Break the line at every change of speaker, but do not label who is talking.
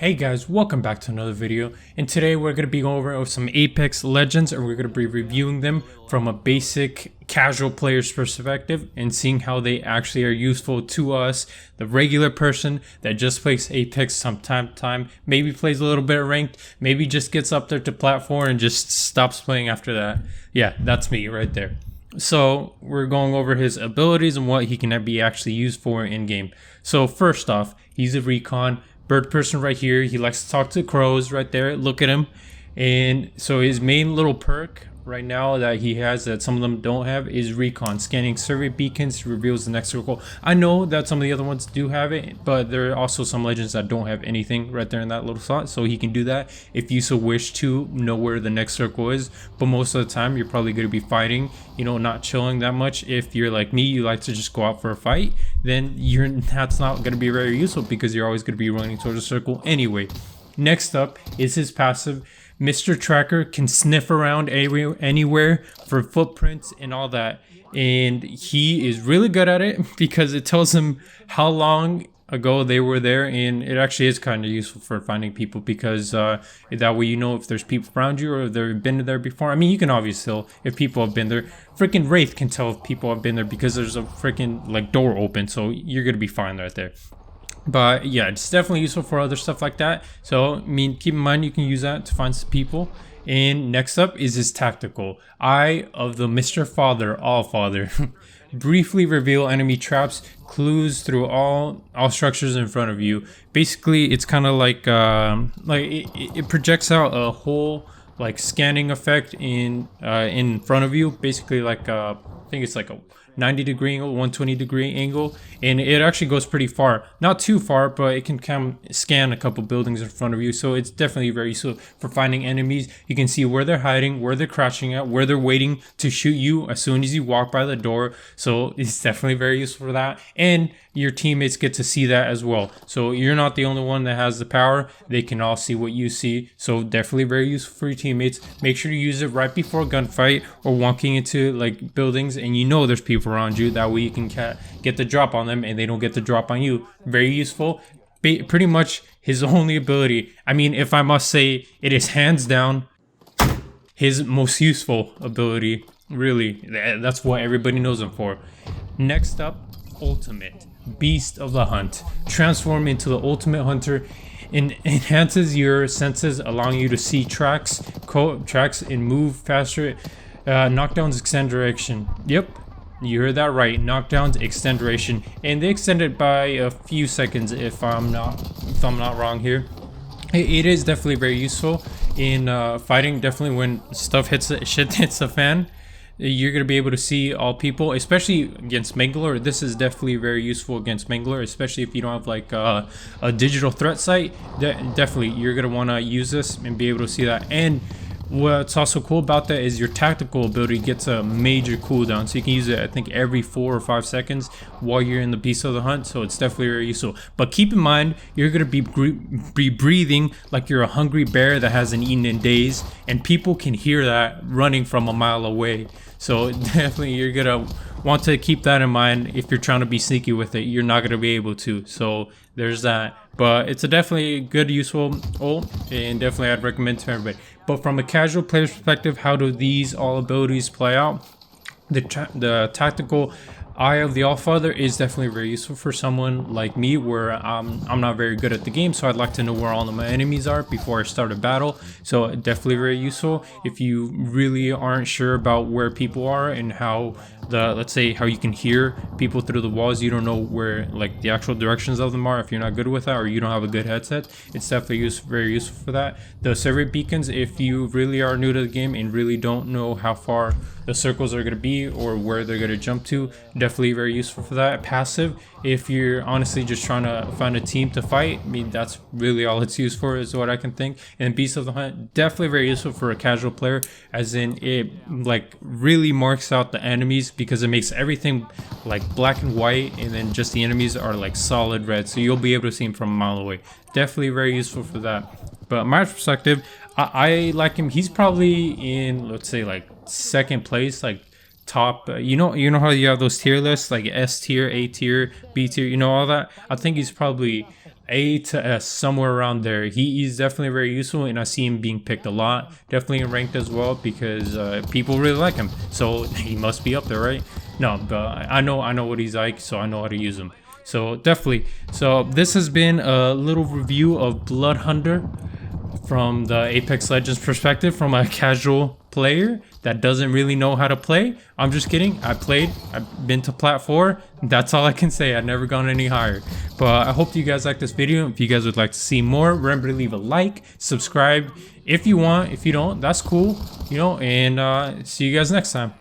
Hey guys, welcome back to another video, and today we're going to be going over some Apex Legends, and we're going to be reviewing them from a basic casual player's perspective and seeing how they actually are useful to us, the regular person that just plays Apex from time to time, maybe plays a little bit of ranked, maybe just gets up there to platform and just stops playing after that. Yeah, that's me right there. So we're going over his abilities and what he can be actually used for in game. So first off, he's a recon. Bird person right here. He likes to talk to crows right there. Look at him. And so his main little perk right now that he has that some of them don't have is recon. Scanning survey beacons reveals the next circle. I know that some of the other ones do have it, but there are also some legends that don't have anything right there in that little slot. So he can do that if you so wish to know where the next circle is. But most of the time you're probably going to be fighting, not chilling that much. If you're like me, you like to just go out for a fight, then that's not going to be very useful because you're always going to be running towards a circle anyway. Next up is his passive. Mr. Tracker can sniff around anywhere for footprints and all that, and he is really good at it because it tells him how long ago they were there, and it actually is kind of useful for finding people because that way you know if there's people around you or if they've been there before. I mean, you can obviously tell if people have been there. Freaking Wraith can tell if people have been there because there's a freaking door open, so you're gonna be fine right there. But yeah, it's definitely useful for other stuff like that. So I mean, keep in mind you can use that to find some people. And next up is his tactical. Eye of the Mr. Father, all father. Briefly reveal enemy traps, clues through all structures in front of you. Basically, it's kind of like it projects out a whole scanning effect in front of you. Basically, I think it's like a 90-degree angle, 120-degree angle, and it actually goes pretty far. Not too far, but it can scan a couple buildings in front of you, so it's definitely very useful for finding enemies. You can see where they're hiding, where they're crouching at, where they're waiting to shoot you as soon as you walk by the door, so it's definitely very useful for that. And your teammates get to see that as well, so you're not the only one that has the power. They can all see what you see, so definitely very useful for your teammates. Make sure to use it right before a gunfight or walking into buildings and there's people around you. That way you can get the drop on them and they don't get the drop on you. Very useful. Pretty much his only ability. I mean, if I must say, it is hands down his most useful ability. Really, that's what everybody knows him for. Next up, ultimate. Beast of the Hunt. Transform into the ultimate hunter. Enhances your senses, allowing you to see tracks and move faster. Knockdowns extend duration. Yep, you heard that right. Knockdowns extend duration, and they extend it by a few seconds if I'm not wrong here. It is definitely very useful in fighting. Definitely when shit hits the fan, you're gonna be able to see all people, especially against Mangler. This is definitely very useful against Mangler, especially if you don't have a digital threat sight. Definitely you're gonna want to use this and be able to see that. And what's also cool about that is your tactical ability gets a major cooldown, so you can use it I think every 4 or 5 seconds while you're in the Beast of the Hunt, so it's definitely very useful. But keep in mind, you're going to be breathing like you're a hungry bear that hasn't eaten in days, and people can hear that running from a mile away. So definitely you're going to want to keep that in mind. If you're trying to be sneaky with it, you're not going to be able to, so there's that. But it's a definitely good, useful ult, and definitely I'd recommend to everybody. But from a casual player's perspective, how do these all abilities play out? The tactical Eye of the Allfather is definitely very useful for someone like me, where I'm not very good at the game, so I'd like to know where all of my enemies are before I start a battle. So definitely very useful if you really aren't sure about where people are and how let's say how you can hear people through the walls. You don't know where the actual directions of them are if you're not good with that, or you don't have a good headset. It's definitely very useful for that. The survey beacons, if you really are new to the game and really don't know how far the circles are going to be or where they're going to jump to, definitely very useful for that. Passive, if you're honestly just trying to find a team to fight, I mean, that's really all it's used for, is what I can think. And Beast of the Hunt, definitely very useful for a casual player, as in it really marks out the enemies because it makes everything black and white, and then just the enemies are solid red, so you'll be able to see them from a mile away. Definitely very useful for that. But my perspective, I like him. He's probably in, let's say, second place, top. You know how you have those tier lists, S tier, A tier, B tier, all that. I think he's probably A to S, somewhere around there. He's definitely very useful, and I see him being picked a lot. Definitely in ranked as well, because people really like him. So he must be up there, right? No, but I know what he's like, so I know how to use him. So definitely. So this has been a little review of Bloodhound from the Apex Legends perspective, from a casual player that doesn't really know how to play. I'm just kidding. I've been to plat 4. That's all I can say. I've never gone any higher. But I hope you guys like this video. If you guys would like to see more, remember to leave a like, subscribe if you want. If you don't, that's cool, you know, and see you guys next time.